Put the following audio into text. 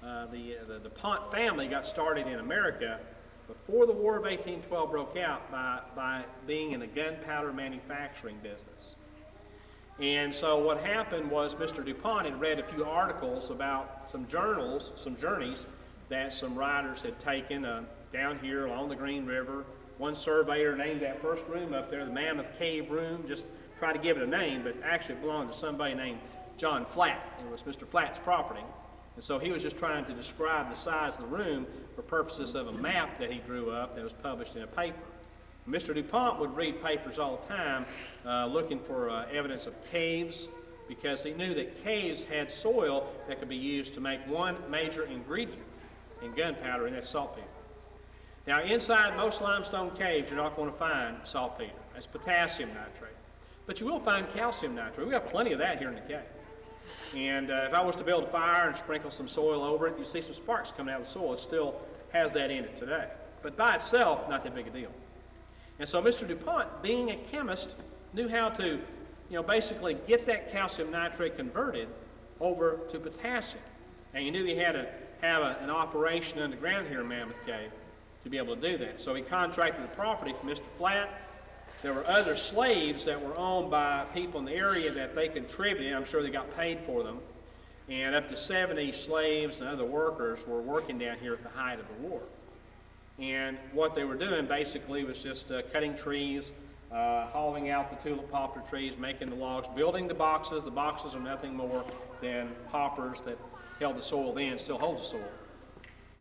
the DuPont family got started in America before the War of 1812 broke out by being in the gunpowder manufacturing business. And so what happened was Mr. DuPont had read a few articles about some journeys that some writers had taken down here along the Green River. One surveyor named that first room up there the Mamoth Cave room, just tried to give it a name, but actually it belonged to somebody named John Flatt. It was Mr. Flatt's property. And so he was just trying to describe the size of the room for purposes of a map that he drew up that was published in a paper. Mr. DuPont would read papers all the time looking for evidence of caves, because he knew that caves had soil that could be used to make one major ingredient in gunpowder, and that's saltpeter. Now, inside most limestone caves, you're not going to find saltpeter. That's potassium nitrate. But you will find calcium nitrate. We have plenty of that here in the cave. And if I was to build a fire and sprinkle some soil over it, you see some sparks coming out of the soil. It still has that in it today. But by itself, not that big a deal. And so Mr. DuPont, being a chemist, knew how to, basically get that calcium nitrate converted over to potassium. And he knew he had to have an operation underground here in Mamoth Cave to be able to do that. So he contracted the property from Mr. Flatt. There were other slaves that were owned by people in the area that they contributed. I'm sure they got paid for them. And up to 70 slaves and other workers were working down here at the height of the war. And what they were doing basically was just cutting trees, hauling out the tulip poplar trees, making the logs, building the boxes. The boxes are nothing more than hoppers that held the soil then, still hold the soil.